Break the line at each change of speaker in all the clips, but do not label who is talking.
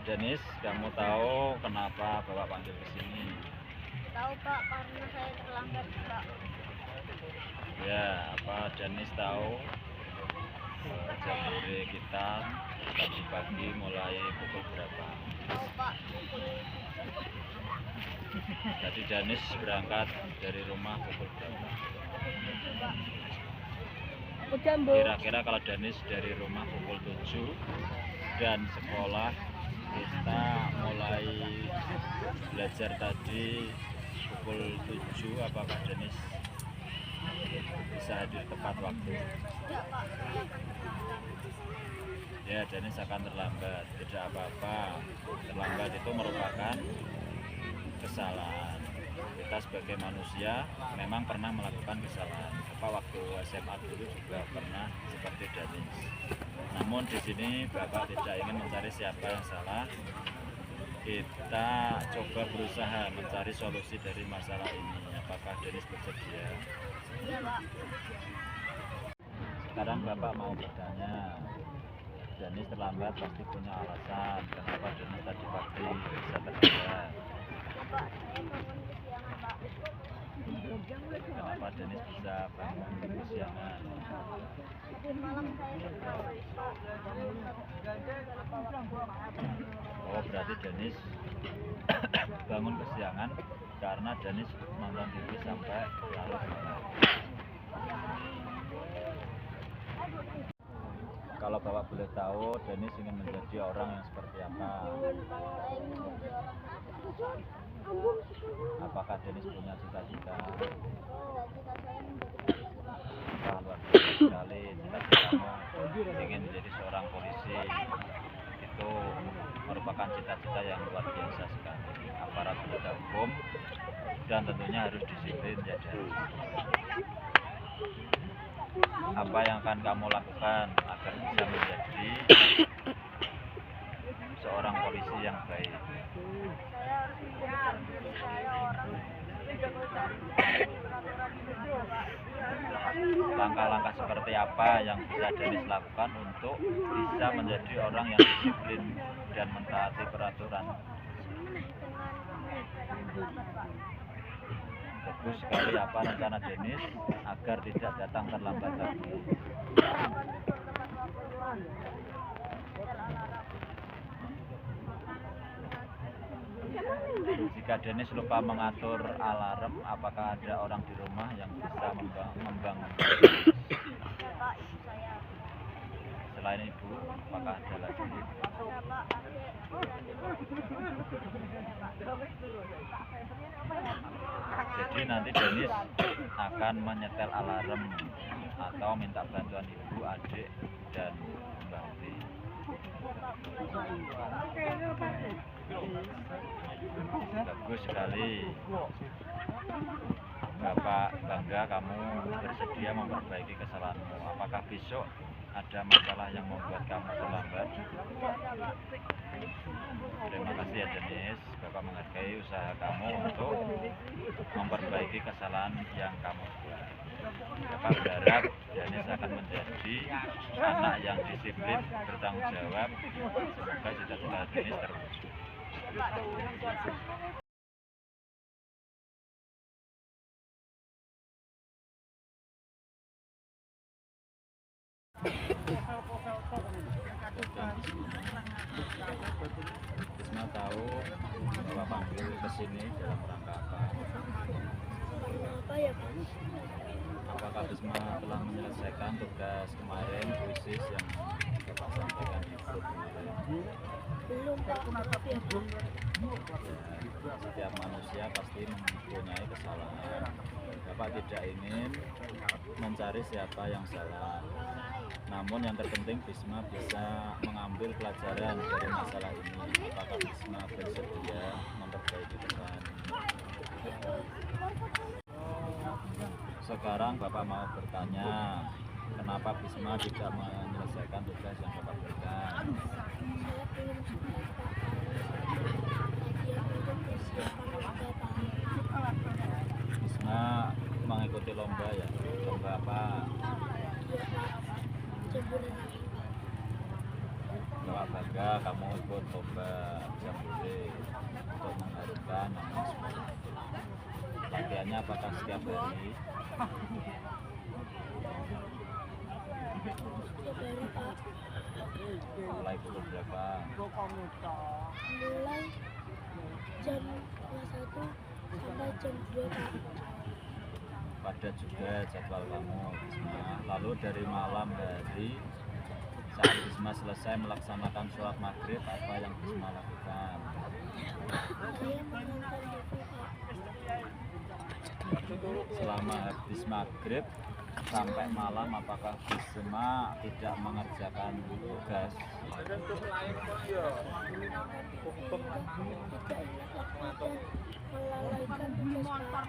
Denis, kamu tahu kenapa Bapak panggil ke sini?
Tahu Pak, karena saya terlambat Pak.
Ya, apa Denis tahu jam sore kita tadi pagi mulai pukul berapa?
Tahu Pak,
Tadi Denis berangkat dari rumah pukul berapa? Kira-kira kalau Denis dari rumah pukul 7 dan sekolah kita mulai belajar tadi pukul 7, apakah Denis bisa hadir tepat waktu?
tidak Pak.
Ya, Denis akan terlambat, tidak apa-apa. Terlambat itu merupakan kesalahan. Kita sebagai manusia memang pernah melakukan kesalahan. Bapak waktu SMA dulu juga pernah seperti Denis. Namun di sini Bapak tidak ingin mencari siapa yang salah. Kita coba berusaha mencari solusi dari masalah ini. Apakah Denis bersedia?
Iya Pak.
Sekarang Bapak mau bertanya. Denis terlambat pasti punya alasan kenapa Denis tadi pagi bisa terlambat.
Ya Pak, saya bangun kesiangan Pak.
Kenapa Denis bisa bangun kesiangan?
Tadi malam saya stres Pak.
Oh, berarti Denis bangun kesiangan karena Denis nonton TV sampai larut malam. Kalau Bapak boleh tahu, Denis ingin menjadi orang yang seperti apa?
Saya ingin menjadi orang.
Apakah Denis punya cita-cita?
Cita-cita saya menjadi polisi Pak.
Wah, luar biasa sekali. Cita-citamu ingin menjadi seorang polisi. Itu merupakan cita-cita yang luar biasa sekali. Aparat penegak hukum dan tentunya harus disiplin ya Denis. Apa yang akan kamu lakukan agar bisa menjadi seorang polisi yang baik?
Saya harus menjadikan diri saya orang
Langkah-langkah seperti apa yang bisa Denis lakukan untuk bisa menjadi orang yang disiplin dan mentaati peraturan? Bagus sekali. Apa rencana Denis agar tidak datang terlambat lagi? Jika Denis lupa mengatur alarm, apakah ada orang di rumah yang bisa membangun?
Pak, ibu saya.
Selain ibu, apakah ada lagi?
Ada Pak,
Jadi nanti Denis akan menyetel alarm atau minta bantuan ibu, adik, dan Mbak Uti. Bagus sekali. Bapak bangga kamu bersedia memperbaiki kesalahanmu. Apakah besok ada masalah yang membuat kamu terlambat? Terima kasih ya Denis. Bapak menghargai usaha kamu untuk memperbaiki kesalahan yang kamu buat. Bapak berharap Denis akan menjadi anak yang disiplin, bertanggung jawab. Semoga cita-cita Denis terwujud. Bisma tahu Bapak panggil ke sini dalam rangka apa?
apa ya Pak?
Apakah Bisma telah menyelesaikan tugas kemarin krisis yang Bapak sampaikan di grup kemarin?
Belum Pak, maaf ya Pak.
Ya, setiap manusia pasti mempunyai kesalahan. Bapak tidak ingin mencari siapa yang salah. Namun yang terpenting Bisma bisa mengambil pelajaran dari masalah ini. Apakah Bisma bersedia memperbaiki kesalahan ini? Sekarang Bapak mau bertanya, kenapa Bisma tidak menyelesaikan tugas yang Bapak berikan?
Saya ingin sekolah Pak.
Bisma mengikuti lomba ya? Lomba apa?
Iya Pak,
Bapak bangga kamu ikut lomba jambore untuk mengharumkan nama sekolah. Latihannya apakah setiap hari? Mulai pukul berapa?
Mulai jam 1 sampai jam 2 Pak.
Padat juga jadwal kamu, Bisma. Lalu dari malam hari saat Bisma selesai melaksanakan sholat maghrib, apa yang Bisma lakukan?
Saya menonton TV Pak.
Selama habis maghrib sampai malam, apakah Bisma tidak mengerjakan tugas?
Tidak ingat waktu dan melalaikan tugas Pak.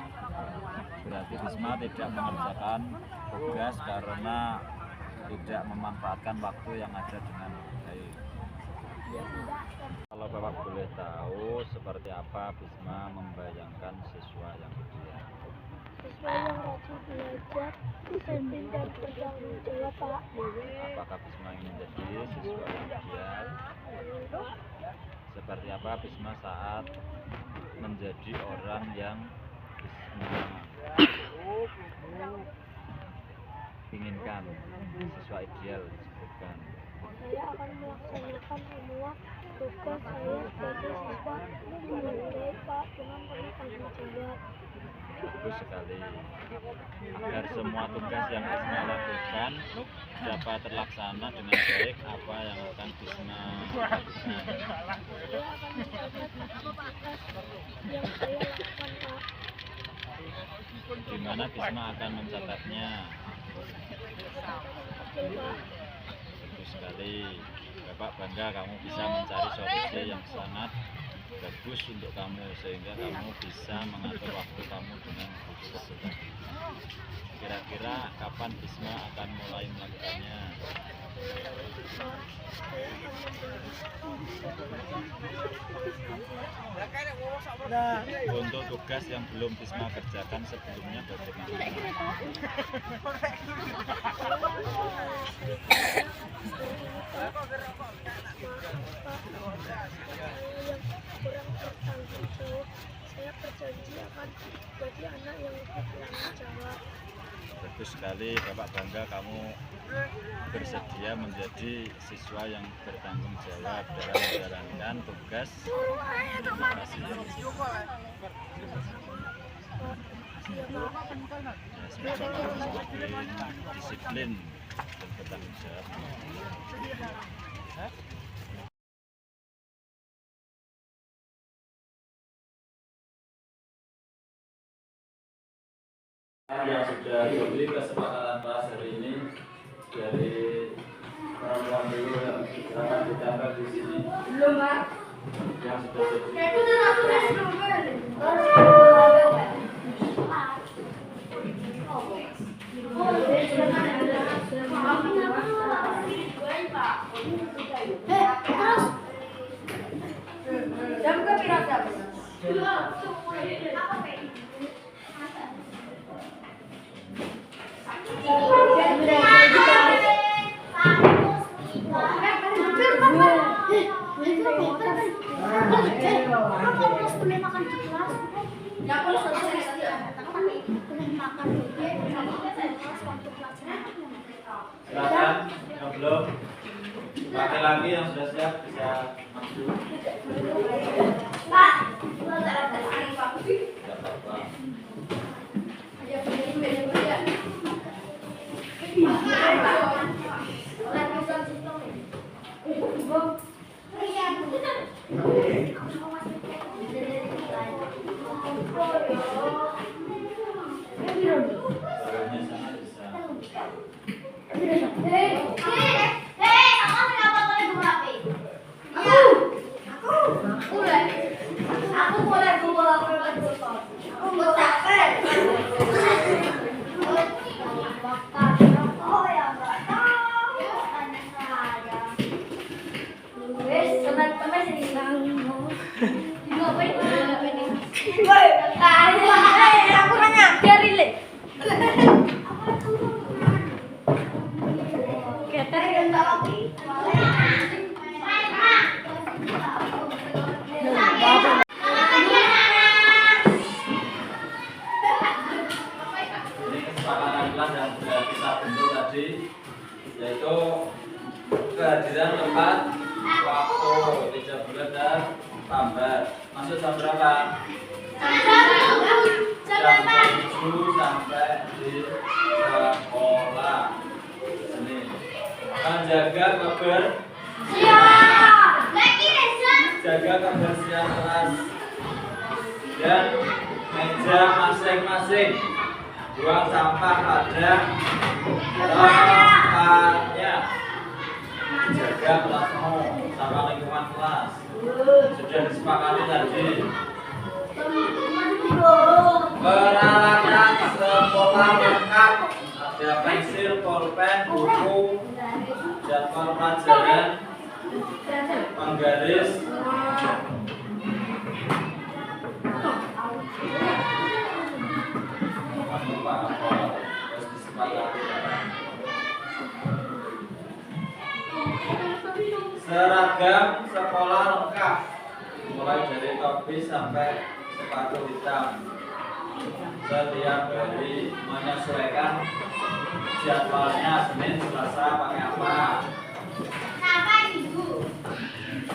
Berarti Bisma tidak mengerjakan tugas karena tidak memanfaatkan waktu yang ada dengan baik.
Iya Pak.
Kalau Bapak boleh tahu, seperti apa Bisma membayangkan siswa yang ideal?
Siswa yang rajin belajar, disiplin dan bertanggung jawab Pak.
Apakah Bisma ingin menjadi siswa yang ideal? Seperti apa Bisma saat menjadi orang yang Bisma inginkan? Siswa ideal disebutkan.
Saya akan melaksanakan semua tugas saya sebagai siswa dengan baik Pak, dengan penuh tanggung jawab.
Bagus sekali. Agar semua tugas yang Bisma lakukan dapat terlaksana dengan baik, apa yang akan Bisma lakukan?
Saya akan mencatat tugas yang saya lakukan Pak.
Di mana Bisma akan mencatatnya?
Kecil Pak.
Bagus sekali. Bapak bangga kamu bisa mencari solusi yang sangat bagus untuk kamu, sehingga kamu bisa mengatur waktu kamu dengan khusus. Kira-kira kapan Bisma akan mulai melakukannya?
Saya akan
Untuk tugas yang belum Bisma kerjakan sebelumnya bagaimana?
kurang bertanggung jawab, saya berjanji akan jadi anak yang lebih bertanggung jawab.
Bagus sekali, Bapak bangga kamu bersedia menjadi siswa yang bertanggung jawab dalam menjalankan tugas edukasi.
Iya Pak.
Ya, semoga kamu semakin disiplin dan bertanggung jawab. Yang sudah diberi kesepakatan kelas hari ini dari orang dulu yang akan ditambah di sini.
Belum, Pak.
Yang sudah jadi.
Itu udah aku jam ke berapa?
Silakan yang belum, laki-laki yang sudah siap bisa maju.
Pak,
Tidak apa-apa. Caranya sangat bisa.
Aku boleh bawa aku capek. Oh ya, Pak.
kehadiran tepat waktu 3 bulan dan tambah. Masuk jam berapa? Jam 7 sampai di sekolah. Ini menjaga jaga kebersihan kelas dan meja masing-masing. Buang sampah pada tempatnya. Jaga kelasmu sama lingkungan kelas. Sudah disepakati tadi. Peralatan sekolah lengkap. Ada pensil, pulpen, buku, jadwal pelajaran, penggaris, seragam sekolah lengkap, mulai dari topi sampai sepatu hitam. Setiap hari menyesuaikan jadwalnya. Senin Selasa pakai apa?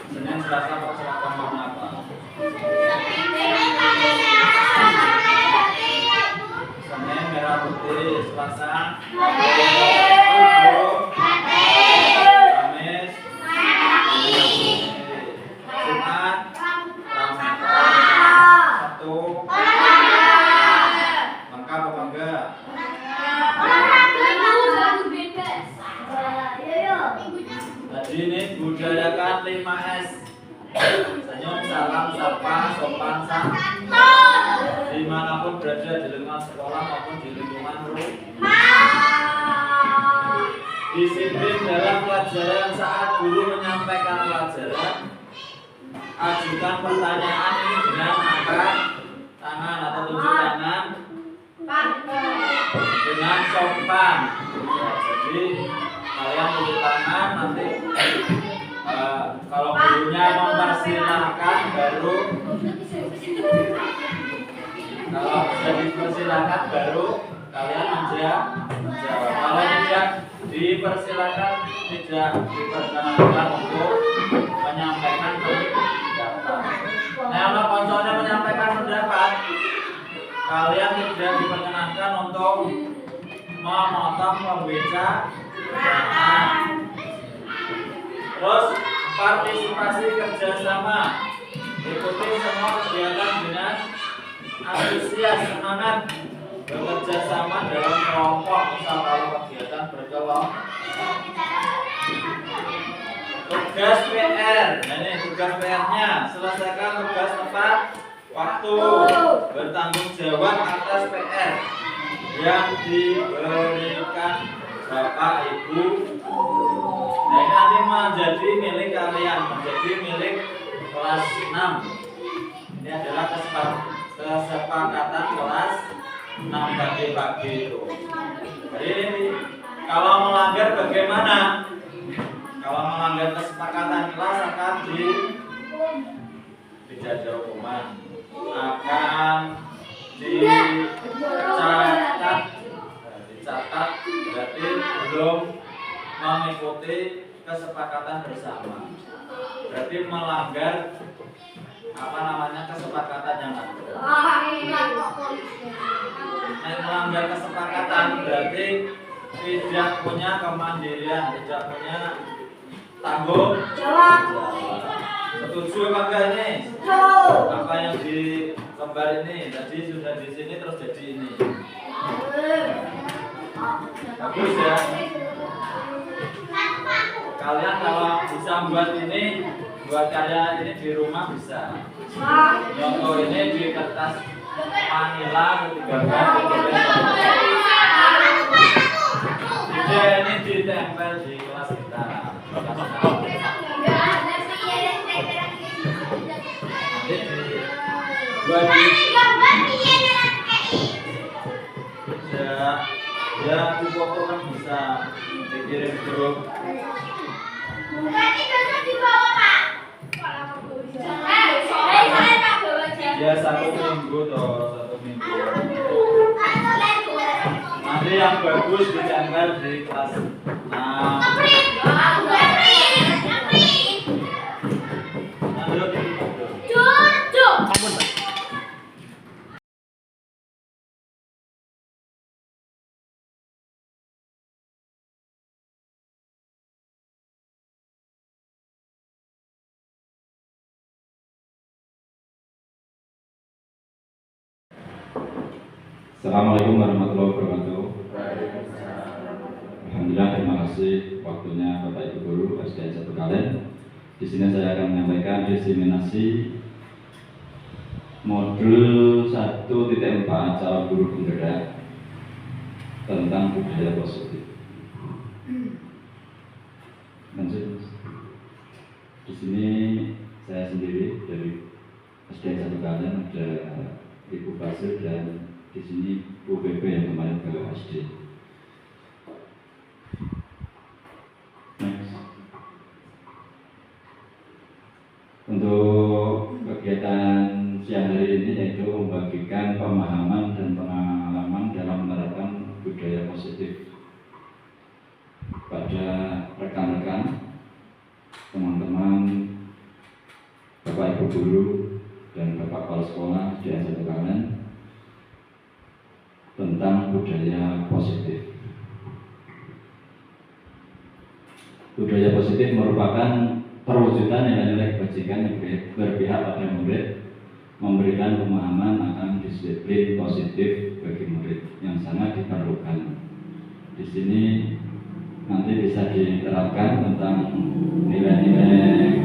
Senin Selasa pakai seragam warna apa? Senin merah putih, Selasa Kamis Jumat Sabtu lengkap apa enggak? Tadi ini budayakan 5S. Senyum, salam, sapa, sopan, santun. Dimanapun berada di lingkungan sekolah maupun di lingkungan rumah. Disiplin dalam pelajaran saat guru menyampaikan pelajaran. Ajukan pertanyaan ini dengan angkat tangan atau tunjuk tangan dengan sopan. Jadi kalian tunjuk tangan nanti kalau gurunya mempersilahkan baru kalian menjawab. Kalau tidak dipersilakan, tidak diperkenankan untuk menyampaikan pendapat. Nah, kalau konsolnya menyampaikan pendapat, kalian tidak diperkenankan untuk memotong pembicaraan. Terus partisipasi kerjasama, ikuti semua kegiatan dengan antusias, semangat bekerja sama dalam kelompok. Misal kalau kegiatan berkelompok, tugas PR. Nah ini tugas PR-nya, selesaikan tugas tepat waktu, bertanggung jawab atas PR yang diberikan Bapak Ibu. Nah ini nanti menjadi milik kalian, menjadi milik kelas 6. Ini adalah kesepakatan kelas 6 pagi itu. Jadi kalau melanggar bagaimana? Kalau melanggar kesepakatan kelas akan dijatuhi hukuman, akan dicatat berarti belum mengikuti kesepakatan bersama. Berarti melanggar kesepakatan yang ada. Melanggar kesepakatan berarti tidak punya kemandirian, tidak punya tanggung jawab. Setuju apa enggak ini? Apa yang di gambar ini tadi sudah di sini terus jadi ini. Bagus ya. Kalian kalau bisa buat ini, buat karya ini di rumah bisa. Contoh ini di kertas manila digambar. Ini ditempel di kelas kita. Ya foto kan bisa dikirim grup. Ya 1 minggu toh, 1 minggu. Nanti yang bagus ditempel di kelas 6.
Assalamualaikum warahmatullahi wabarakatuh. Alhamdulillah, terima kasih waktunya Bapak Ibu Guru SDN 1 Kalen. Di sini saya akan menyampaikan diseminasi modul 1.4 calon guru penggerak tentang budaya positif. Lanjut. Di sini saya sendiri dari SDN 1 Kalen, ada Ibu Basir dan di sini Bu PP yang kemarin ke SD. Next. Untuk kegiatan siang hari ini yaitu membagikan pemahaman dan pengalaman dalam menerapkan budaya positif pada rekan-rekan, teman-teman, Bapak Ibu Guru dan Bapak Kepala Sekolah di SDN 1 Kalen tentang budaya positif. Budaya positif merupakan perwujudan nilai-nilai kebajikan yang berpihak pada murid, memberikan pemahaman akan disiplin positif bagi murid yang sangat diperlukan. Di sini nanti bisa diterapkan tentang nilai-nilai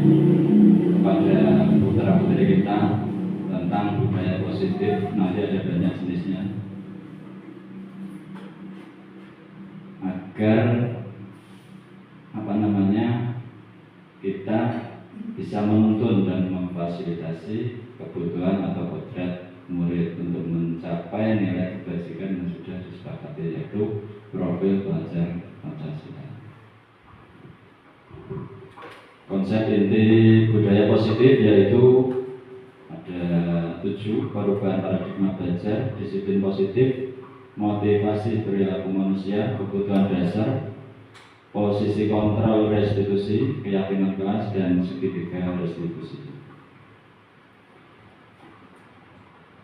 kepada putra-putri kita tentang budaya positif. Nanti ada banyak jenisnya agar kita bisa menuntun dan memfasilitasi kebutuhan atau kodrat murid untuk mencapai nilai kebajikan yang sudah disepakati, yaitu profil pelajar Pancasila. Konsep inti budaya positif yaitu ada 7: perubahan paradigma belajar, disiplin positif, motivasi perilaku manusia, kebutuhan dasar, posisi kontrol restitusi, keyakinan kelas, dan segitiga restitusi.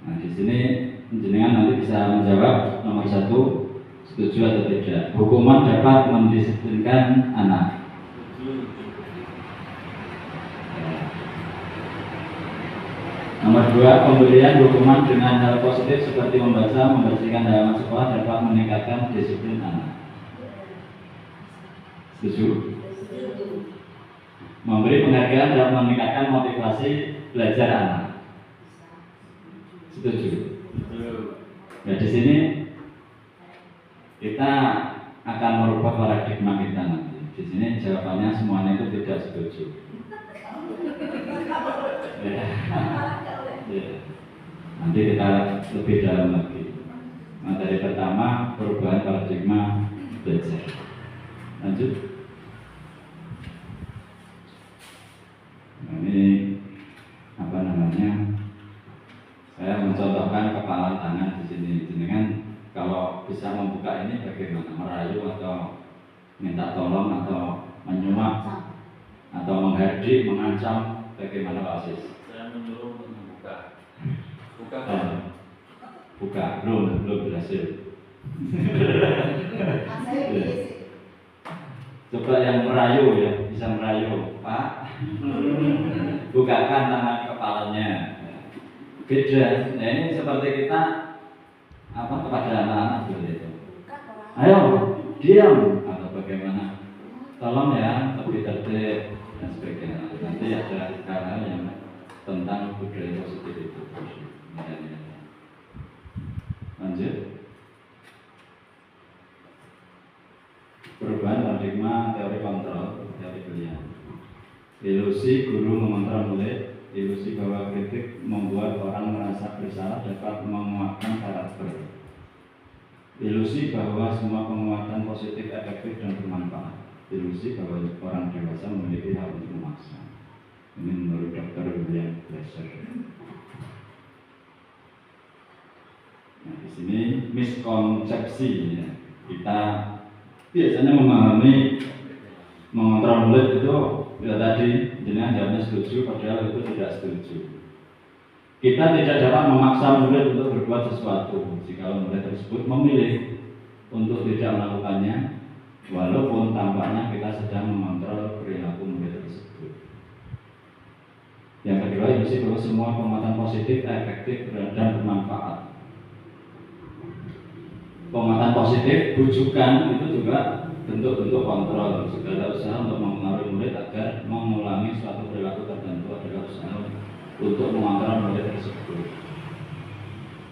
Nah, di sini jenengan nanti bisa menjawab nomor 1, setuju atau tidak. Hukuman dapat mendisiplinkan anak. Nomor 2, pemberian hukuman dengan hal positif seperti membaca, membersihkan halaman sekolah dapat meningkatkan disiplin anak. Setuju? Memberi penghargaan dapat meningkatkan motivasi belajar anak. Setuju? Nah, di sini kita akan merubah paradigma kita nanti. Di sini jawabannya semuanya itu tidak setuju. Ya. Nanti kita lebih dalam lagi. Materi pertama, perubahan paradigma belajar. Lanjut. Ini saya mencontohkan kepalan tangan di sini. Jenengan kalau bisa membuka ini bagaimana? Merayu atau minta tolong atau menyuap atau menghardik, mengancam, bagaimana Pak Asis?
Saya menyuruh untuk membuka.
Buka, belum berhasil. Coba yang merayu ya, bisa merayu, Pak. Bukakan tangan kepalanya. Beda. Nah, ini seperti kita kepada anak-anak begitu. Ayo, diam atau bagaimana? Tolong ya, lebih tertib dan sebagainya. Nanti ada hal-hal yang tentang budaya positif itu. Lanjut. Perubahan paradigma teori kontrol, teori pilihan. Ilusi guru mengontrol murid, ilusi bahwa kritik membuat orang merasa bersalah dapat menguatkan karakter. Ilusi bahwa semua penguatan positif efektif dan bermanfaat. Ilusi bahwa orang dewasa memiliki hak untuk memaksa. Ini menurut Dr. William Glasser. Nah, di sini miskonsepsi ya. Kita biasanya memahami mengontrol murid itu ya tadi jenengan jawabnya setuju, padahal itu tidak setuju. Kita tidak dapat memaksa murid untuk berbuat sesuatu jika murid tersebut memilih untuk tidak melakukannya, walaupun tampaknya kita sedang mengontrol perilaku murid tersebut. Yang kedua, ilusi bahwa semua penguatan positif efektif dan bermanfaat. penguatan positif, bujukan itu juga bentuk-bentuk kontrol. Segala usaha untuk mempengaruhi murid agar mengulangi suatu perilaku tertentu adalah usaha untuk mengontrol murid tersebut.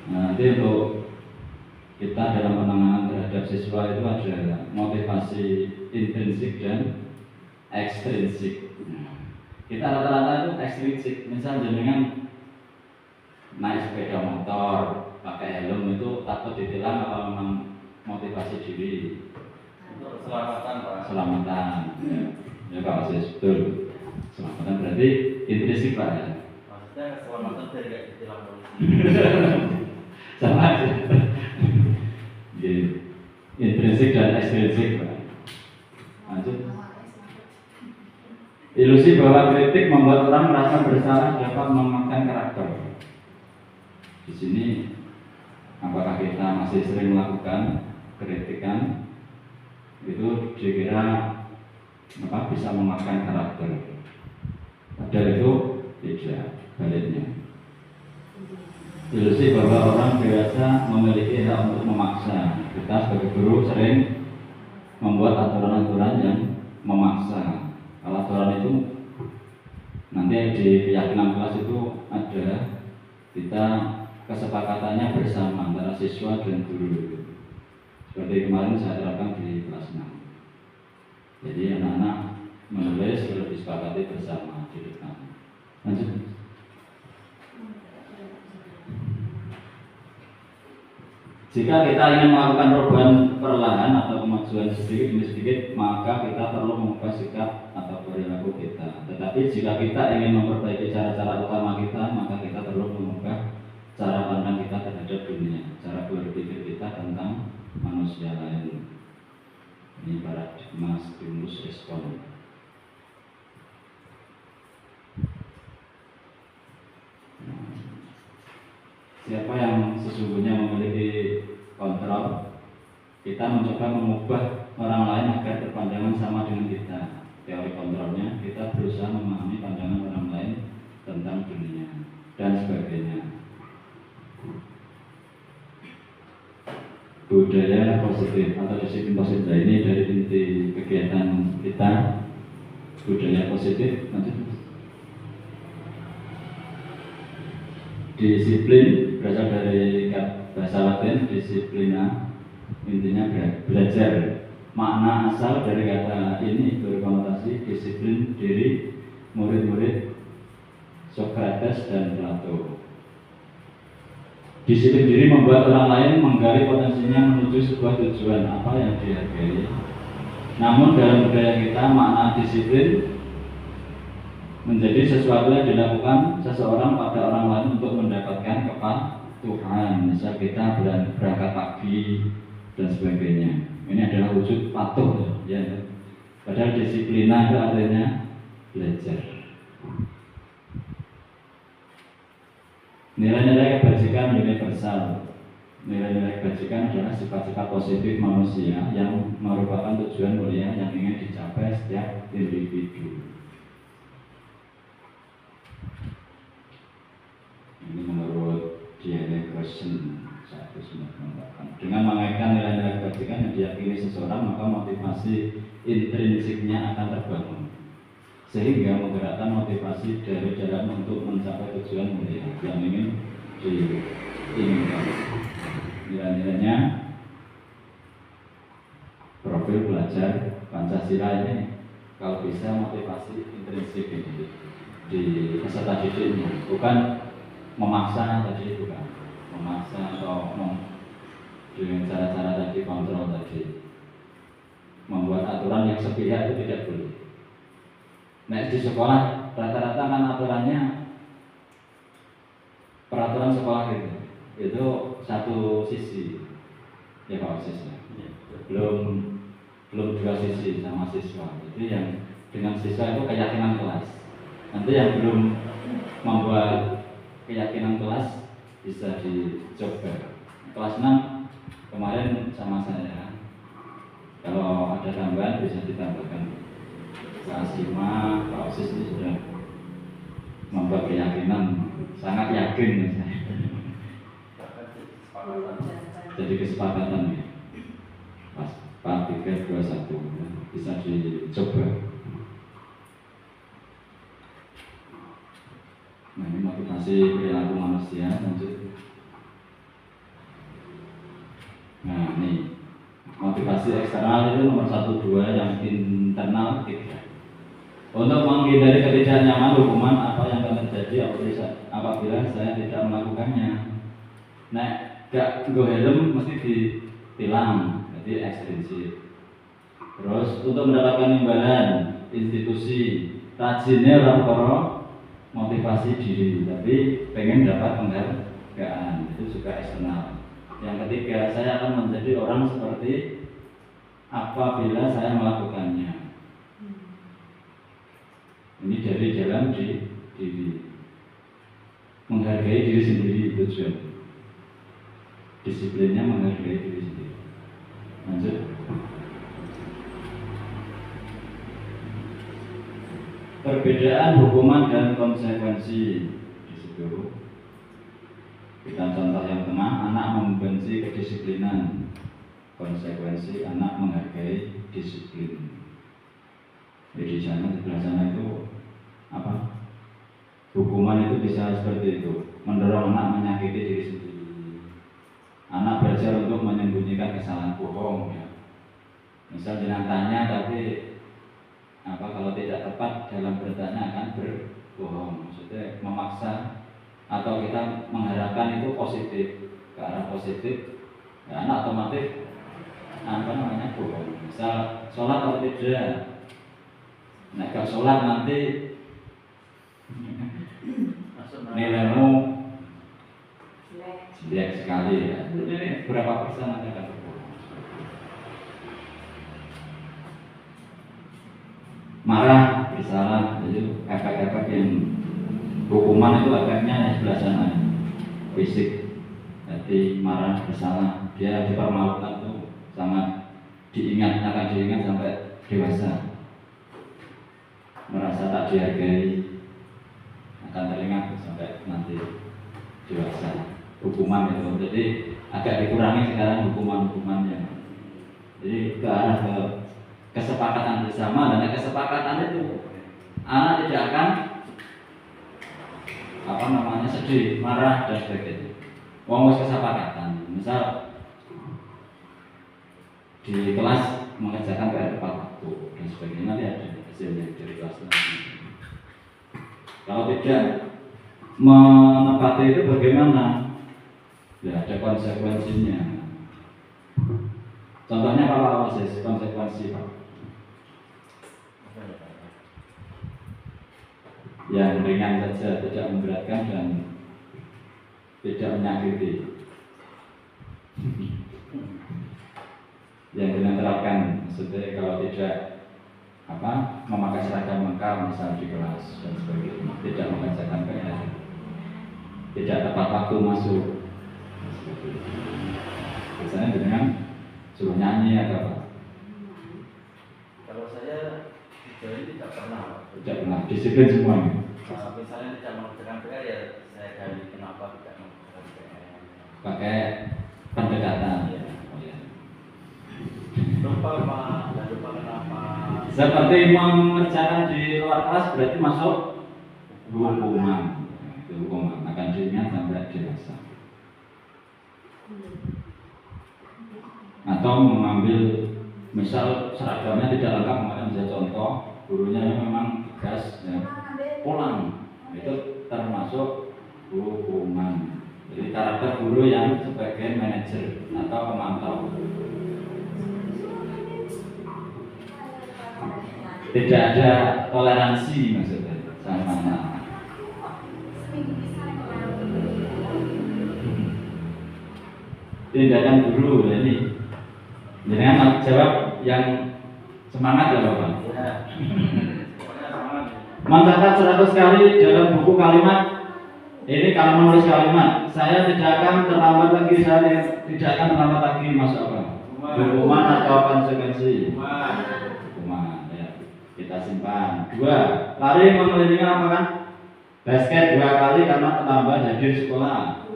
Nah, nanti untuk kita dalam penanganan terhadap siswa itu ada motivasi intrinsik dan ekstrinsik. Kita rata-rata itu ekstrinsik, misal jenengan naik sepeda motor, pakai helm itu takut ditilang apa memang motivasi diri?
Keselamatan, Pak.
Keselamatan. Ya Pak Aziz, betul. Keselamatan berarti intrinsik Pak ya.
Maksudnya keselamatan biar nggak ditilang polisi.
Sama aja. Intrinsik dan ekstrinsik Pak. Lanjut. Ilusi bahwa kritik membuat orang merasa bersalah dapat memakan karakter. Di sini, apakah kita masih sering melakukan kritikan? Itu dikira bisa memakan karakter. Padahal itu tidak, baliknya. Ilusi bahwa orang biasa memiliki hak untuk memaksa. Kita sebagai guru sering membuat aturan-aturan yang memaksa. Kalau aturan itu nanti di keyakinan kelas itu ada kita kesepakatannya bersama antara siswa dan guru. Seperti kemarin saya terapkan di kelas 6. Jadi anak-anak menulis harus disepakati bersama di depan. Lanjut. Jika kita ingin melakukan perubahan perlahan atau kemajuan sedikit demi sedikit, maka kita perlu mengubah sikap atau perilaku kita. Tetapi jika kita ingin memperbaiki cara-cara utama kita, maka kita perlu mengubah cara pandang kita terhadap dunia, cara berpikir kita tentang manusia lain. Ini paradigma stimulus respon. Siapa yang sesungguhnya memiliki kontrol, kita mencoba mengubah orang lain agar berpandangan sama dengan kita. Teori kontrolnya, kita berusaha memahami pandangan orang lain tentang dunia dan sebagainya. Budaya positif atau disiplin positif ini dari inti kegiatan kita. Budaya positif, disiplin berasal dari bahasa Latin disiplina, intinya belajar. Makna asal dari kata ini berkonotasi disiplin diri murid-murid Socrates dan Plato. Disiplin diri membuat orang lain menggali potensinya menuju sebuah tujuan apa yang dihargai. Namun dalam budaya kita makna disiplin menjadi sesuatu yang dilakukan seseorang pada orang lain untuk mendapatkan kepatuhan. Misal kita berangkat pagi dan sebagainya. Ini adalah wujud patuh, ya. Padahal disiplina itu artinya belajar. Nilai-nilai kebajikan universal. Nilai-nilai kebajikan adalah sifat-sifat positif manusia yang merupakan tujuan mulia yang ingin dicapai setiap individu. Ini menurut DNA Person 1998. Dengan mengaitkan nilai-nilai kebajikan yang diyakini seseorang, maka motivasi intrinsiknya akan terbangun, sehingga menggerakkan motivasi dari dalam untuk mencapai tujuan mulia yang ingin diinginkan. Nilai-nilainya profil belajar Pancasila ini, kalau bisa motivasi intrinsik ini di peserta didiknya, bukan memaksa tadi, bukan memaksa atau dengan cara-cara tadi kontrol tadi, membuat aturan yang sepihak itu tidak boleh. Nah di sekolah rata-rata kan aturannya peraturan sekolah itu satu sisi, ya Pak Osis, belum dua sisi sama siswa. Jadi yang dengan siswa itu keyakinan kelas. Nanti yang belum membuat keyakinan kelas bisa dicoba. Kelas 6 kemarin sama saya, kalau ada tambahan bisa ditambahkan. Pak Asima, Pak Osis ini sudah membuat keyakinan, sangat yakin saya. Jadi kesepakatan ya. 4, 3, 2, 1 bisa dicoba. Nah, ini motivasi perilaku manusia. Lanjut. Nah, ini motivasi eksternal itu nomor 1, 2, yang internal 3. Untuk menghindari ketidaknyaman, hukuman apa yang akan terjadi apabila saya tidak melakukannya. Nah, gak nggo helm mesti ditilang, jadi ekstrinsik. Terus untuk mendapatkan imbalan institusi, rajinnya orang perkara motivasi diri, tapi pengen dapat penghargaan, itu juga eksternal. Yang ketiga, saya akan menjadi orang seperti apabila saya melakukannya. Ini dari dalam diri, menghargai diri sendiri, tujuan disiplinnya menghargai diri sendiri. Lanjut. Perbedaan hukuman dan konsekuensi di situ. Kita contoh yang tengah, anak membenci kedisiplinan, konsekuensi anak menghargai disiplin. Jadi di sana, sebelah sana itu apa? Hukuman itu bisa seperti itu, mendorong anak menyakiti diri sendiri. Anak belajar untuk menyembunyikan kesalahan, bohong ya. Misal jangan tanya tapi kalau tidak tepat dalam bertanya akan berbohong. Maksudnya memaksa atau kita mengharapkan itu positif, ke arah positif, ya anak otomatis bohong. Misal sholat atau tidak, nah kalau sholat nanti nilaimu jelek sekali ya. Ini berapa persen nanti akan berbohong. Marah, bersalah, jadi efek-efek yang hukuman itu efeknya di sebelah sana, fisik. Jadi marah, bersalah, dia dipermalukan tuh sangat akan diingat sampai dewasa. Merasa tak dihargai akan teringat sampai nanti dewasa. Hukuman itu, jadi agak dikurangi sekarang hukuman-hukumannya. Jadi ke arah ke kesepakatan bersama, dan kesepakatan itu anak tidak akan sedih, marah dan sebagainya. Wong kesepakatan, misal di kelas mengerjakan PR tepat waktu dan sebagainya, nanti ada hasilnya dari kelas nanti. Kalau tidak menepati itu bagaimana? Ya ada konsekuensinya. Contohnya apa sih konsekuensi Pak? Yang ringan saja, tidak memberatkan dan tidak menyakiti. Yang dengan terapkan, maksudnya kalau tidak memakai seragam lengkap misal di kelas dan sebagainya, tidak mengerjakan PR, tidak tepat waktu masuk, biasanya dengan suruh nyanyi atau apa.
Kalau saya sejauh ini tidak pernah
disiplin semuanya.
Misalnya tidak mengerjakan PR ya saya gali kenapa tidak mengerjakan PR.
Pakai pendekatan.
Ya. Lupa Pak, dan lupa kenapa.
Seperti mengerjakan di luar kelas berarti masuk hukuman. Itu hukuman akan diingat sampai dewasa. Atau mengambil misal seragamnya tidak lengkap, makanya bisa contoh gurunya yang memang tegas ya, pulang, itu termasuk hukuman. Jadi karakter guru yang sebagai manajer atau pemantau. Tidak ada toleransi maksudnya sama anak. Tindakan guru ini. Jangan jawab yang semangat ya Bapak. Mencatat 100 kali dalam buku kalimat. Ini kalau menulis kalimat, saya tidak akan terlambat lagi, saya tidak akan terlambat lagi, masuk apa? Hukuman atau konsekuensi? Hukuman ya. Kita simpan. 2. Lari mengelilingi lapangan basket 2 kali karena terlambat hadir sekolah.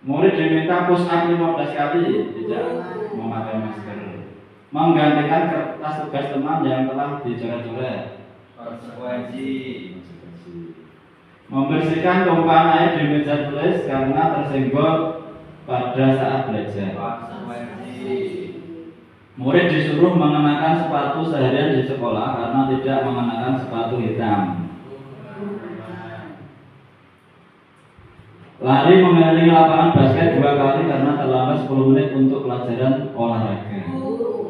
Murid diminta push up 15 kali, tidak memakai masker. Menggantikan kertas tugas teman yang telah dicoret-coret.
Konsekuensi.
Membersihkan tumpahan air di meja tulis karena tersenggol pada saat belajar.
Konsekuensi.
Murid disuruh mengenakan sepatu seharian di sekolah karena tidak mengenakan sepatu hitam. Lari mengelilingi lapangan basket 2 kali karena terlambat 10 menit untuk pelajaran olahraga.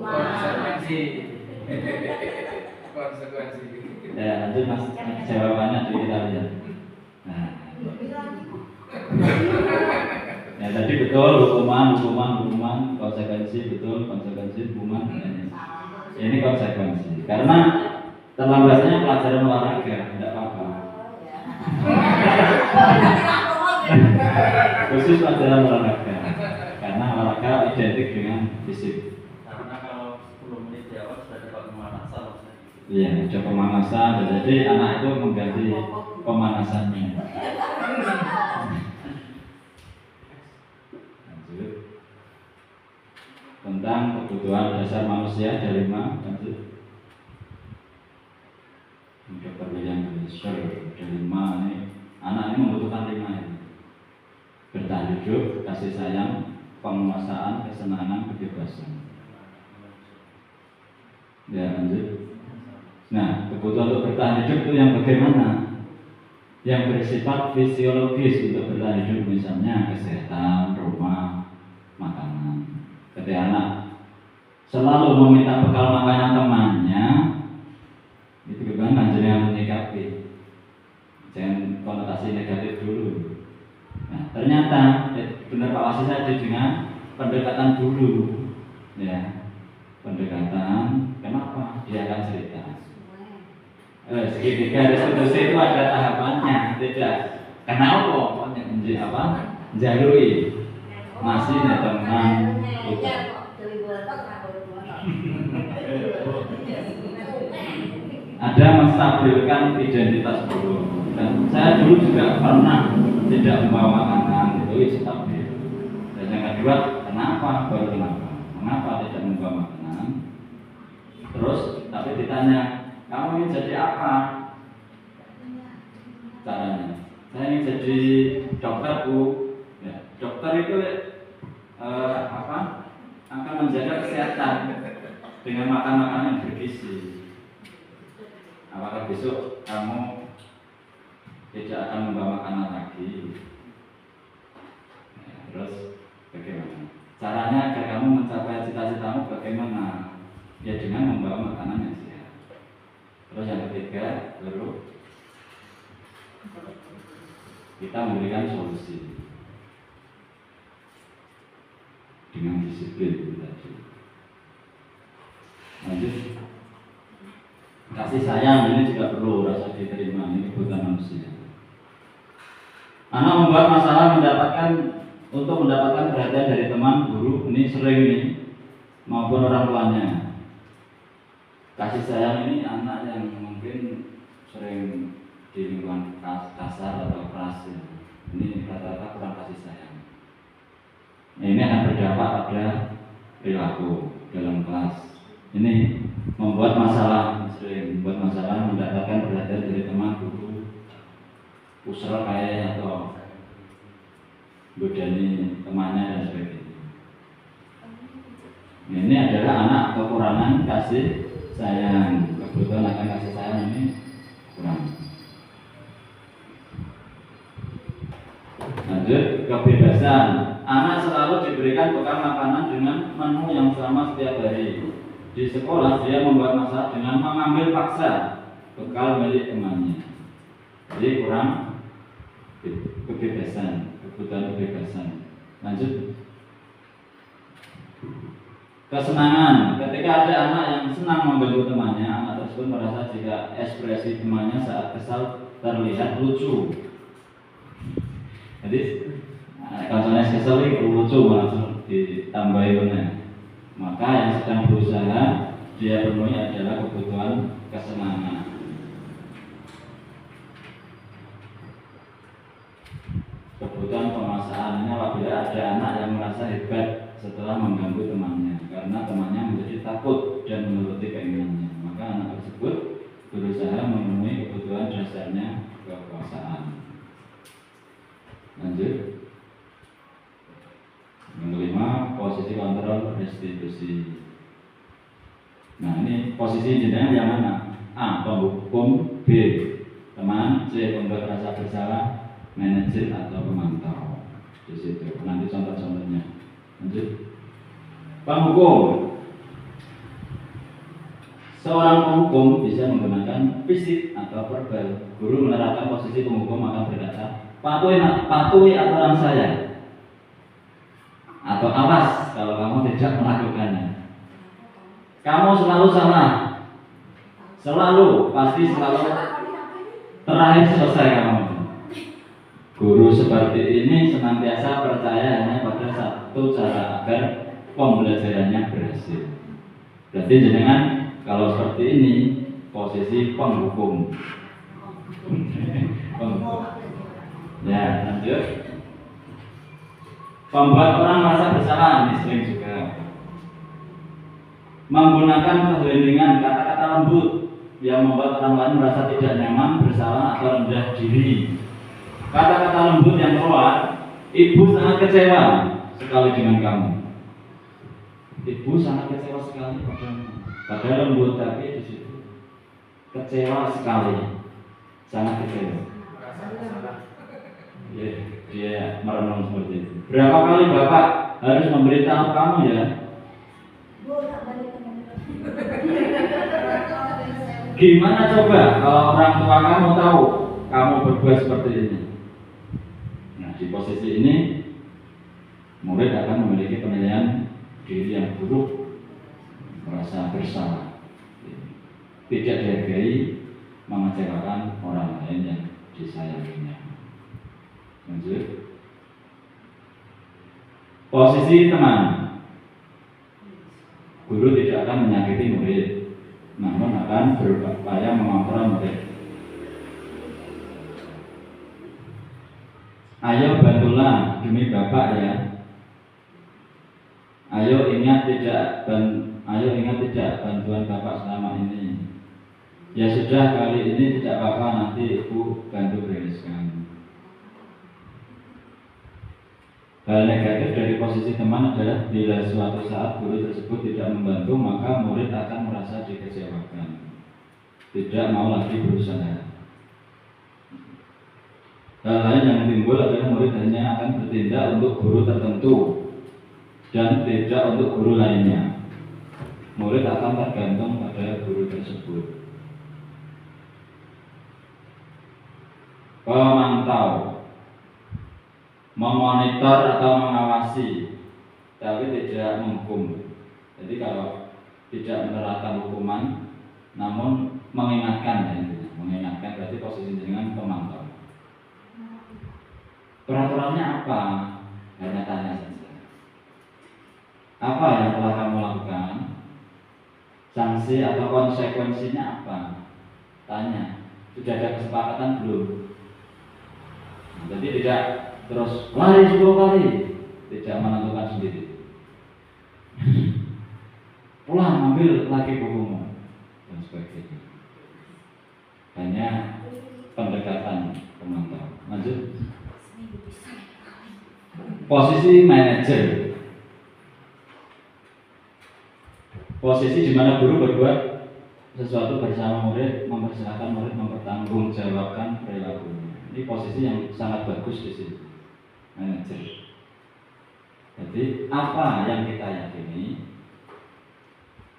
Konsekuensi. Konsekuensi.
Ya, lanjut mas, jawabannya kita lihat. Nah, ya tadi betul hukuman, konsekuensi betul, konsekuensi hukuman. Ini konsekuensi. Karena terlambatnya pelajaran olahraga, tidak apa-apa. Khusus pelajaran olahraga, karena olahraga identik dengan fisik.
Karena kalau 10 menit di awal sudah dapat pemanasan.
Iya, ada pemanasan. Jadi anak itu mengganti pemanasannya. Lanjut. Tentang kebutuhan dasar manusia ada 5. Lanjut. Dr. William Wilshire ada 5 ini. Anak ini membutuhkan 5 ini. Bertahan hidup, kasih sayang, penguasaan, kesenangan, kebebasan. Ya, lanjut. Nah, kebutuhan untuk bertahan hidup itu yang bagaimana? Yang bersifat fisiologis untuk bertahan hidup, misalnya kesehatan, rumah, makanan. Ketika anak selalu meminta bekal makanan temannya, itu kan jangan menyikapi, jangan konotasi negatif dulu. Nah, ternyata benar Pak Wasis tadi dengan pendekatan dulu, ya, pendekatan. Kenapa? Dia akan cerita. Segitiga restitusi itu ada tahapannya, tidak. Kenapa? Jalui masih nih teman. Ada menstabilkan identitas dulu. Dan saya dulu juga pernah tidak membawa makanan, itu stabil. Dan yang kedua, kenapa? Baru kenapa? Mengapa tidak membawa makanan? Terus, tapi ditanya, kamu ingin jadi apa? Caranya, saya ingin jadi dokter, Bu. Ya, dokter itu akan menjaga kesehatan dengan makan makanan yang bergizi. Apakah besok kamu tidak akan membawa makanan lagi? Ya, terus bagaimana? Caranya agar kamu mencapai cita-citamu bagaimana? Ya dengan membawa makanan yang sehat. Terus yang ketiga, baru kita memberikan solusi dengan disiplin itu tadi. Lanjut. Kasih sayang ini juga perlu rasa diterima, ini kebutuhan manusia. Anak membuat masalah untuk mendapatkan perhatian dari teman, guru, ini sering nih, maupun orang tuanya. Kasih sayang ini anak yang mungkin sering di lingkungan kasar atau keras, ya. Ini rata-rata kurang kasih sayang. Nah, ini akan berdampak pada perilaku dalam kelas. Ini membuat masalah, sering membuat masalah, mendapatkan perhatian dari teman, guru, usra kayak atau godani temannya dan sebagainya. Ini adalah anak kekurangan kasih sayang, kebutuhan akan kasih sayang ini kurang. Lanjut, kebebasan. Anak selalu diberikan bekal makanan dengan menu yang sama setiap hari. Di sekolah dia membuat masalah dengan mengambil paksa bekal milik temannya. Jadi kurang kebebasan, kebutuhan kebebasan. Lanjut. Kesenangan. Ketika ada anak yang senang membantu temannya, anak tersebut merasa jika ekspresi temannya saat kesal terlihat lucu. Jadi kalau kesal itu lucu langsung ditambahin. Maka yang sedang berusaha dia penuhi adalah kebutuhan kesenangan. Kebutuhan penguasaan perasaan ini apabila ada anak yang merasa hebat setelah mengganggu temannya karena temannya menjadi takut dan menuruti keinginannya, maka anak tersebut berusaha memenuhi kebutuhan dasarnya kekuasaan. Lanjut. Yang kelima, posisi kontrol restitusi. Nah, ini posisi jenengan yang mana? A. Penghukum, B. Teman, C. Pembuat rasa bersalah, manajer atau pemantau. Di situ. Nanti contoh-contohnya. Lanjut. Penghukum. Seorang penghukum bisa menggunakan fisik atau verbal. Guru menerapkan posisi penghukum akan berkata, patuhi aturan saya. Atau awas kalau kamu tidak melakukannya. Kamu selalu salah. Selalu, pasti selalu terakhir selesai kamu. Guru seperti ini senantiasa percaya hanya pada satu cara agar pembelajarannya berhasil. Berarti jenengan kalau seperti ini posisi penghukum. Penghukum. Ya, lanjut. Membuat orang merasa bersalah, ini sering juga. Menggunakan keheningan, kata-kata lembut yang membuat orang lain merasa tidak nyaman, bersalah atau rendah diri. Kata-kata lembut yang keluar, ibu sangat kecewa sekali dengan kamu. Ibu sangat kecewa sekali padamu. Padahal lembut tapi di situ kecewa sekali, sangat kecewa. Ya, dia merenung seperti itu. Berapa kali bapak harus memberitahu kamu ya? Gimana coba kalau orang tua kamu tahu kamu berbuat seperti ini? Nah, di posisi ini murid akan memiliki penilaian diri yang buruk, merasa bersalah, tidak dihargai, mengecewakan orang lain yang disayanginya. Lanjut. Posisi teman. Guru tidak akan menyakiti murid, namun akan berupaya mengontrol murid. Ayo bantulah demi bapak ya. Ayo ingat tidak bantuan bapak selama ini. Ya sudah, kali ini tidak apa-apa, nanti ibu bantu bereskan. Hal negatif dari posisi teman adalah bila suatu saat guru tersebut tidak membantu, maka murid akan merasa dikecewakan, tidak mau lagi berusaha. Hal lain yang timbul adalah murid hanya akan bertindak untuk guru tertentu dan tidak untuk guru lainnya. Murid akan tergantung pada guru tersebut. Pemantau, memonitor atau mengawasi, tapi tidak menghukum. Jadi kalau tidak menerapkan hukuman, namun mengingatkan, ya, mengingatkan berarti posisi dengan pemantau. Peraturannya apa? Hanya tanya saja. Apa yang telah kamu lakukan? Sanksi atau konsekuensinya apa? Tanya. Sudah ada kesepakatan belum? Nah, jadi tidak terus lari 10 kali, tidak menentukan sendiri. Pulang ambil lagi bukumu dan sebagainya. Hanya pendekatan pemantau. Lanjut. Posisi manajer. Posisi di mana guru berbuat sesuatu bersama murid, mempersilahkan murid mempertanggungjawabkan perilakunya. Ini posisi yang sangat bagus di sini. Manajer. Jadi apa yang kita yakini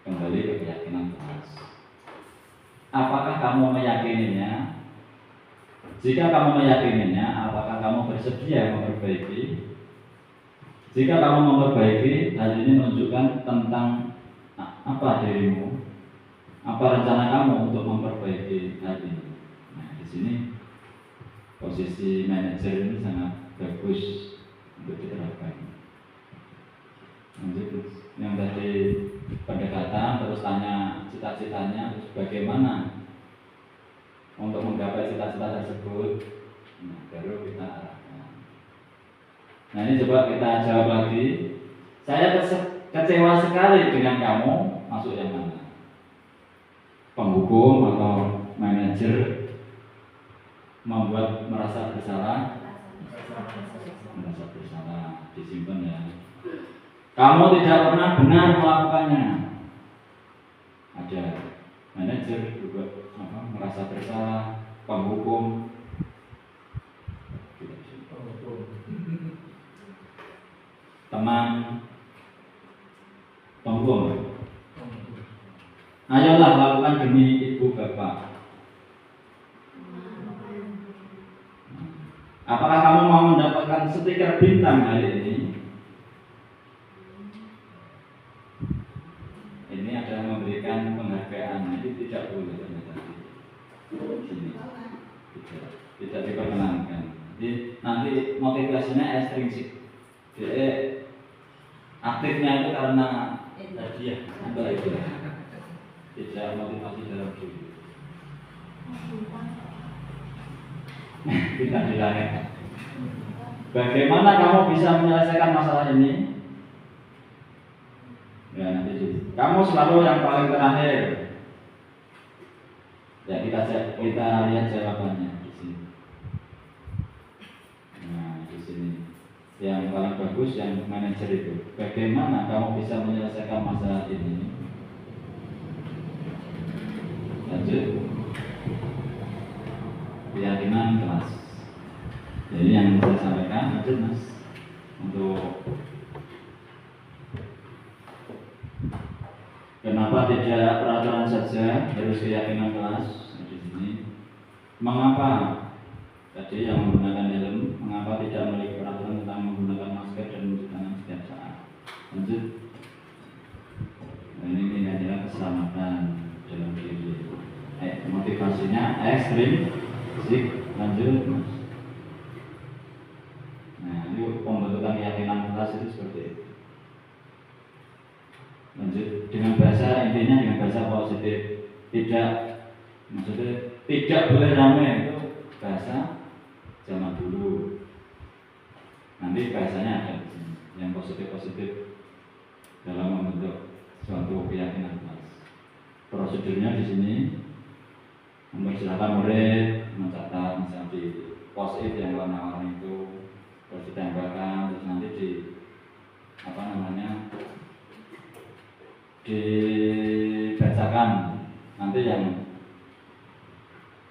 kembali ke keyakinan keras. Apakah kamu meyakininya? Jika kamu meyakininya, apakah kamu bersedia memperbaiki? Jika kamu memperbaiki, hal ini menunjukkan tentang apa dirimu, apa rencana kamu untuk memperbaiki hal ini. Nah, di sini posisi manajer ini sangat bagus untuk diterapkan. Lanjut, yang tadi pendekatan, terus tanya cita-citanya, terus bagaimana untuk menggapai cita-cita tersebut. Nah, baru kita arahkan. Nah ini coba kita jawab lagi. Saya kecewa sekali dengan kamu, masuk yang mana? Penghukum atau manajer membuat merasa bersalah? Merasa bersalah, disimpan ya. Kamu tidak pernah benar melakukannya. Ada manajer juga merasa bersalah, penghukum. Teman, penghukum. Ayolah lakukan demi ibu bapak. Apakah kamu mau mendapatkan stiker bintang hari ini? Ini adalah memberikan penghargaan, jadi tidak boleh sini. Tidak diperkenankan. Jadi nanti motivasinya ekstrinsik. Jadi aktifnya itu karena hadiah atau itu tidak motivasi dalam diri. Tidak dilarang. Bagaimana kamu bisa menyelesaikan masalah ini? Ya nanti kamu selalu yang paling terakhir. Ya kita lihat jawabannya di sini. Nah di sini yang paling bagus yang manajer itu. Bagaimana kamu bisa menyelesaikan masalah ini? Lanjut. Keyakinan kelas. Jadi yang saya sampaikan lanjut mas untuk kenapa tidak peraturan saja harus keyakinan kelas di sini? Mengapa tadi yang menggunakan helm, mengapa tidak memiliki peraturan tentang menggunakan masker dan mencuci tangan setiap saat? Lanjut. Nah, ini adalah keselamatan dalam diri. Motivasinya ekstrim. Lanjut. Nah, ini pembentukan keyakinan kelas itu seperti itu. Lanjut dengan bahasa intinya dengan bahasa positif. Tidak, maksudnya tidak boleh ramai itu bahasa zaman dulu. Nanti bahasanya ada di sini yang positif dalam membentuk suatu keyakinan kelas. Prosedurnya di sini mempersilahkan murid mencatat misalnya di post-it yang warna-warni itu, terus ditempelkan, terus nanti dibacakan. Nanti yang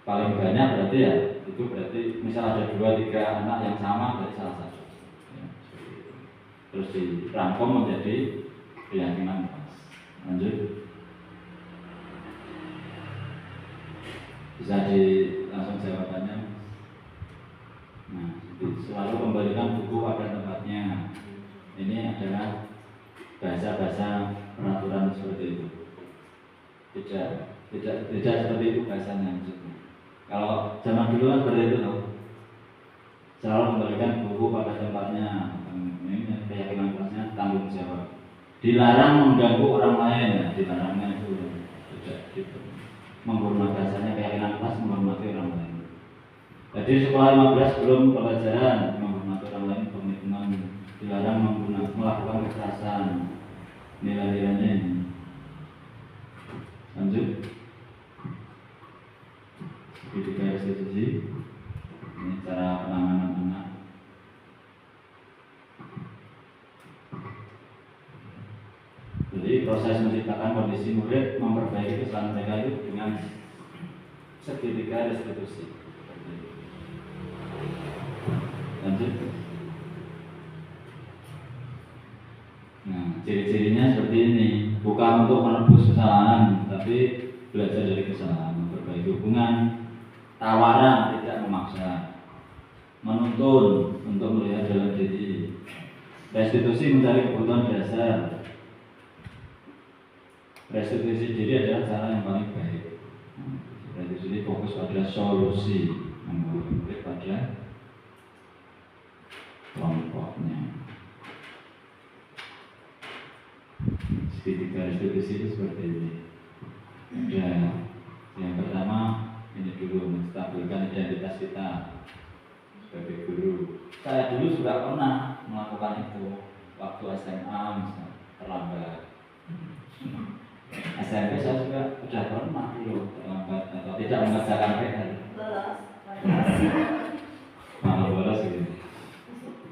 paling banyak berarti ya itu berarti misal ada 2-3 anak yang sama dari salah satu ya, terus dirangkum menjadi keyakinan kelas. Lanjut. Bisa langsung jawabannya. Nah, selalu kembalikan buku pada tempatnya. Ini adalah bahasa-bahasa peraturan seperti itu. Tidak seperti itu bahasanya maksudnya. Kalau zaman dulu kan seperti itu loh. Selalu kembalikan buku pada tempatnya. Ini keyakinan kelasnya tanggung jawab. Dilarang mengganggu orang lain ya, dilarangnya itu tidak gitu. Menghormati bahasanya keyakinan kelas menghormati orang lain. Jadi sekolah 15 belum pelajaran menghormati orang lain, komitmen, dilarang melakukan kekerasan, nilai-nilainya ini. Lanjut. Segitiga restitusi. Ini cara penanganan anak. Jadi proses menciptakan kondisi murid memperbaiki kesalahan mereka itu dengan segitiga restitusi. Lanjut. Nah, ciri-cirinya seperti ini. Bukan untuk menebus kesalahan, tapi belajar dari kesalahan, memperbaiki hubungan, tawaran tidak memaksa, menuntun untuk melihat dalam diri, restitusi mencari kebutuhan dasar. Restitusi diri adalah cara yang paling baik. Restitusi fokus pada solusi, membawa pada kelompoknya. Segitiga restitusi itu seperti ini. Ada yang pertama ini dulu menstabilkan identitas kita sebagai guru. Saya dulu sudah pernah melakukan itu waktu SMA misalnya terlambat. SMP saya juga sudah pernah dulu terlambat atau tidak mengerjakan PR. Malah bolos gitu.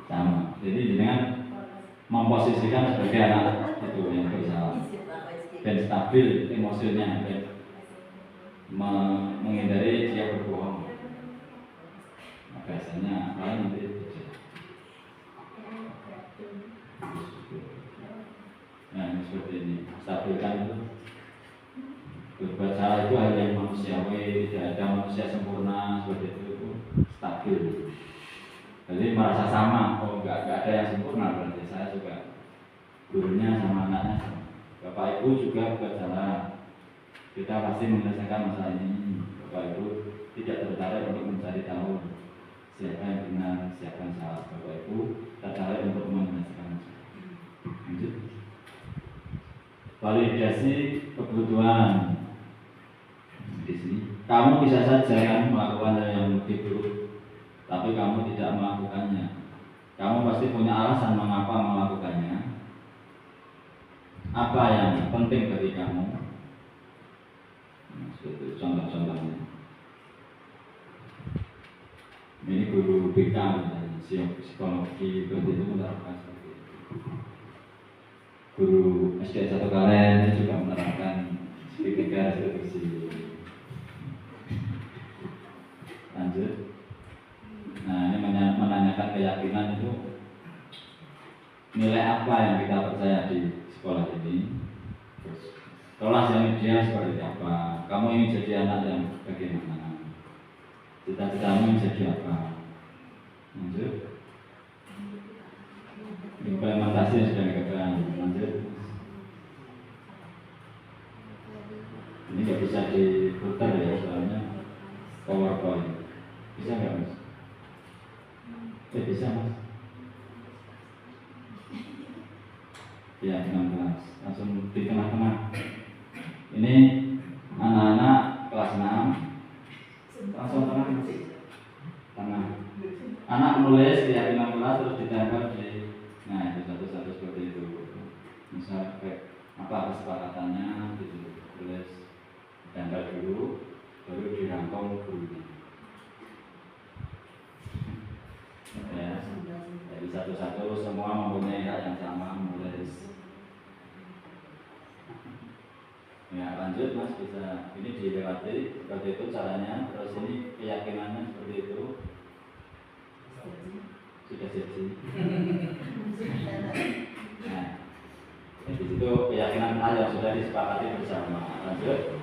Sama. Jadi dengan memposisikan sebagai anak itu yang bersalah dan stabil emosinya dan menghindari dia berbohong. Nah, biasanya lain nanti nah ini seperti ini, stabilkan itu. Berbuat salah itu hal yang manusiawi, tidak ada manusia sempurna seperti itu stabil. Jadi merasa sama, oh enggak ada yang sempurna, berarti saya juga gurunya sama anaknya sama. Bapak Ibu juga berbuat salah, kita pasti menyelesaikan masalah ini. Bapak Ibu tidak tertarik untuk mencari tahu siapa yang benar, siapa yang salah. Bapak Ibu tertarik untuk menyelesaikan masalah. Lanjut. Validasi kebutuhan. Di sini, kamu bisa saja kan melakukan hal yang lebih buruk, tapi kamu tidak melakukannya. Kamu pasti punya alasan mengapa melakukannya. Apa yang penting bagi kamu? Nah, seperti contoh-contohnya. Ini guru BK misalnya, psikologi seperti itu menerapkan seperti itu. Guru SD 1 Kalen juga menerapkan segitiga restitusi. Lanjut. Nah, ini menanyakan keyakinan itu nilai apa yang kita percaya di sekolah ini. Terus, kelas yang ideal seperti apa? Kamu ingin jadi anak yang bagaimana? Cita-citamu ingin jadi apa? Lanjut. Implementasi yang sudah dikerjakan. Lanjut. Ini nggak bisa diputar ya, soalnya PowerPoint. Bisa nggak Mas? Bisa Mas. Ya 16. Langsung di tengah-tengah. Ini anak-anak kelas 6. Langsung tengah Mas. Tengah. Anak menulis keyakinan kelas terus ditempel di. Nah itu satu-satu seperti itu. Misal apa kesepakatannya gitu. Tulis ditempel dulu, baru dirangkum gurunya. Ya, jadi satu-satu semua mempunyai hak yang sama menulis. Ya lanjut Mas, bisa ini dilewati seperti itu caranya. Terus ini keyakinannya seperti itu. Sudah jadi. Nah, di situ keyakinan yang sudah disepakati bersama. Lanjut,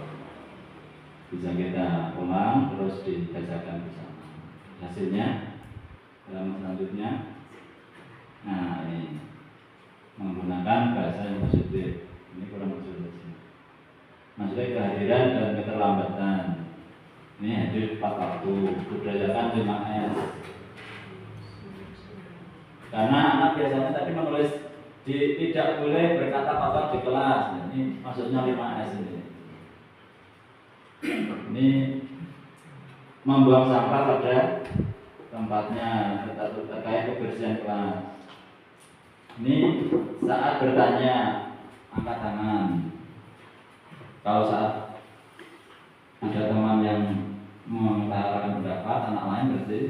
bisa kita ulang terus dibacakan bersama. Hasilnya dalam selanjutnya, nah ini menggunakan bahasa yang positif. Ini kurang positif. Maksudnya kehadiran dan keterlambatan. Ini hadir tepat waktu, budayakan 5S. Karena anak biasanya tadi menulis tidak boleh berkata kotor di kelas. Nah, ini maksudnya 5S ini. Ini membuang sampah pada tempatnya, terkait kebersihan kelas. Ini saat bertanya angkat tangan. Kalau saat ada teman yang mengutarakan pendapat anak lain berarti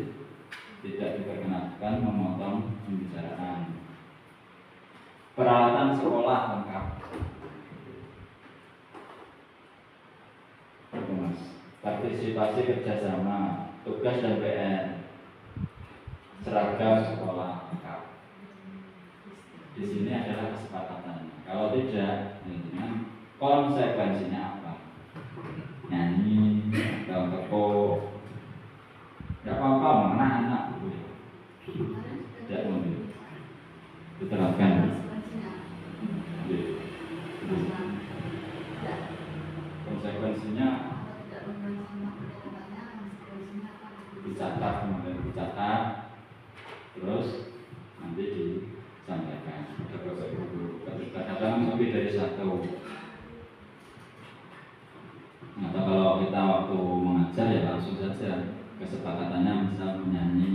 tidak diperkenankan memotong pembicaraan. Peralatan sekolah lengkap. Partisipasi kerjasama, tugas dan PR. Seragam sekolah lengkap. Di sini adalah kesepakatan. Kalau tidak, dengan konsekuensinya apa? Nyanyi, atau tepuk, tidak apa-apa, mana anak tidak mau diterapkan. Konsekuensinya dicatat, kemudian dicatat, terus nanti disampaikan ke Bapak Ibu. Kadang-kadang lebih dari satu. Atau kalau kita waktu mengajar ya langsung saja kesepakatannya misal menyanyi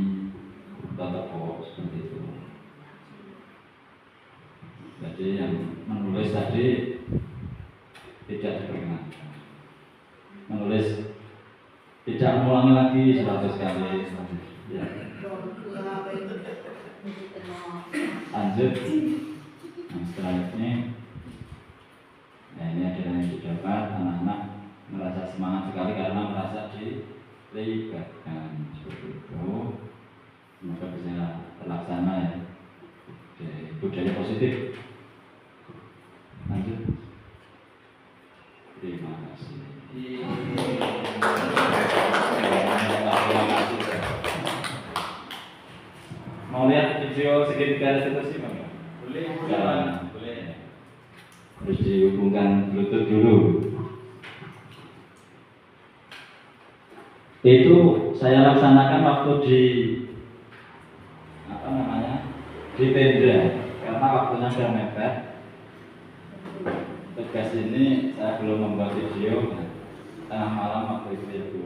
atau tepuk seperti itu. Jadi yang menulis tadi tidak diperkenankan. Menulis tidak mengulangi lagi 100 kali. Ya. Lanjut. Nah, setelah ini, nah ini adalah yang didapat. Anak-anak merasa semangat sekali karena merasa dilibatkan. Seperti itu. Semoga bisa terlaksana ya. Oke, budaya positif. Lanjut. Terima kasih. Mau lihat video segitiga restitusi Bang?
Boleh,
Ya.
boleh.
Harus dihubungkan Bluetooth dulu. Itu saya laksanakan waktu di apa namanya? Di tenda karena waktunya sudah mepet. Tugas ini saya belum membuat video. Tengah malam waktu itu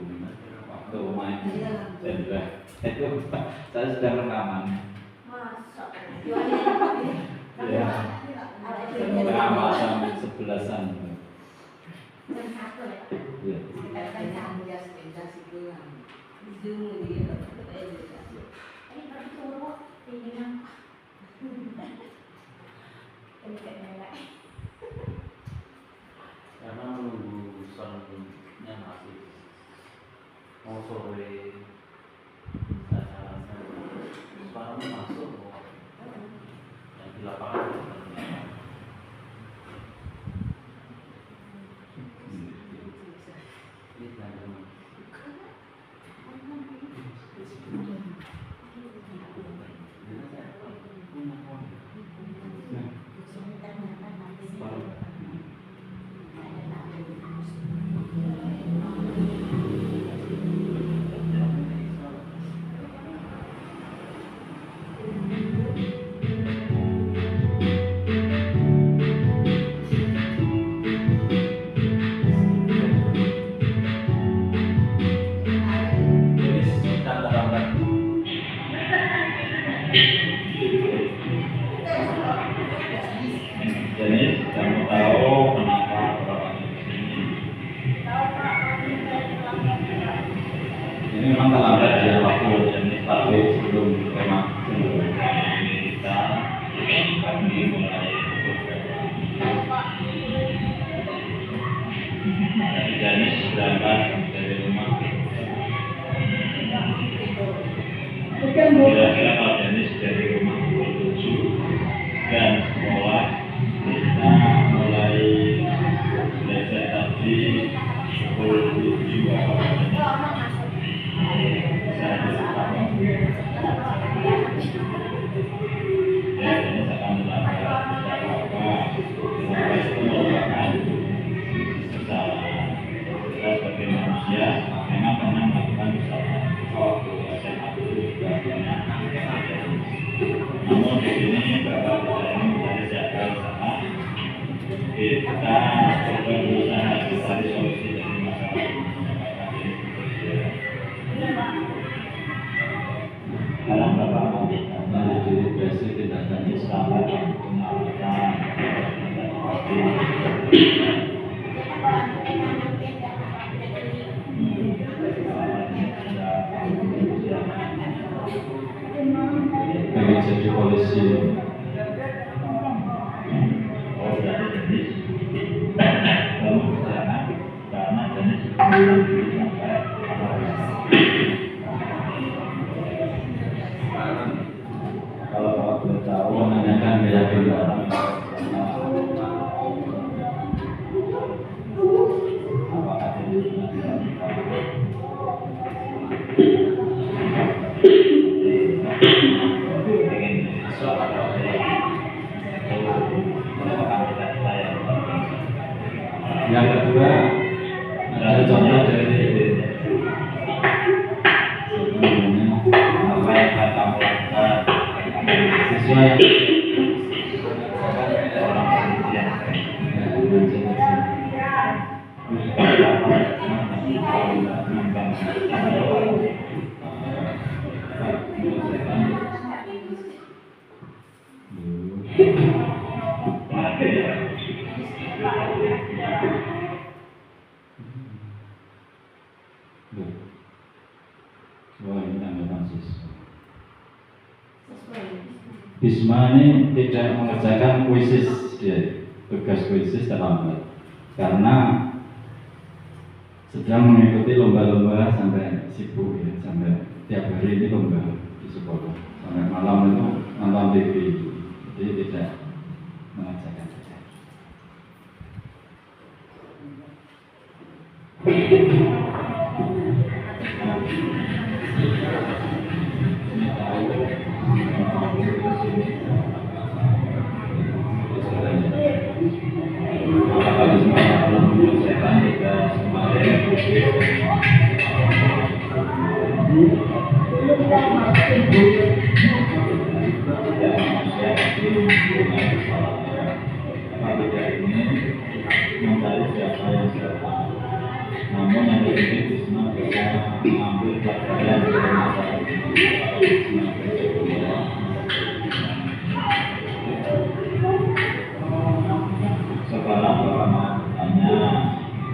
waktu main tenda itu saya sedang rekaman. Ya. Tengah malam 11-an. Ya.
Karena menunggu selanjutnya masih mau sore, saya sekarang masuk yang di lapangan. Jadi kamu tahu kenapa orang di sini. Ini memang terlambat ya waktu ini tapi sebelum tema kita kami mulai Janis berangkat dari rumah. Kira-kira kalau Janis dari rumah pukul 7 dan sekolah kita mulai belajar tadi pukul 7 ya ini akan dilakukan apa itu merupakan kesalahan kita sebagai manusia memang pernah melakukan kesalahan waktu SMA dulu juga banyak namun di sini Bapak kita ini mencari siapa usaha kita coba berusaha mencari solusi dari masalah karena Bapak menjadi basic tindakan Islam pengawasan pengen jadi polisi. Oh jadi kamu jangan karena jadi kalau Bapak boleh tahu menanyakan keyakinan orang apakah ini yang kedua ada contoh dari apa yang akan kamu lakukan sesuai orang
Loh. Oh, ini tanggapan siswa. Bisma ini tidak mengerjakan kuisis dia, tugas kuisis terlambat karena sedang mengikuti lomba-lomba sampai sibuk ya, sampai tiap hari ini lomba di sekolah sampai malam itu nonton TV, jadi tidak mengerjakan saja.
Mencari siapa yang salah. Namun yang ini Bisma bisa mengambil pelajaran dari masyarakat ini. Sekarang Bapak mau bertanya,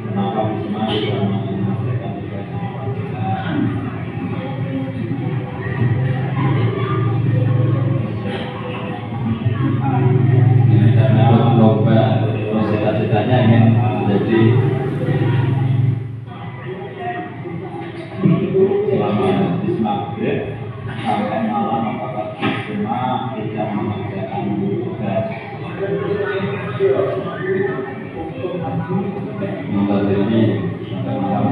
kenapa Bisma bisa menyelesaikan tugas yang panggilan?
Ini karena lomba, cita-citanya ingin menjadi
Selama Bisma break sampai malam, apakah Bisma tidak mengerjakan tugas?
nonton TV sampai malam.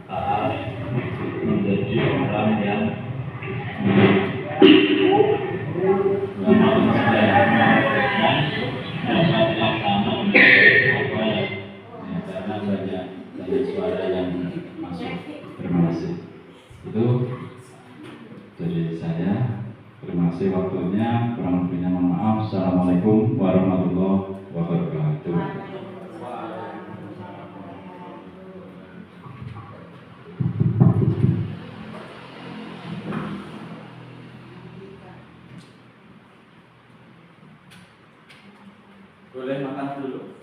Saat menjadi orang yang dapat dilaksanakan apa yang
Ya, karena banyak suara yang masuk. Terima kasih. Itu dari saya. Terima kasih waktunya. Kurang lebihnya mohon maaf. Assalamualaikum warahmatullahi wabarakatuh.
boleh makan dulu.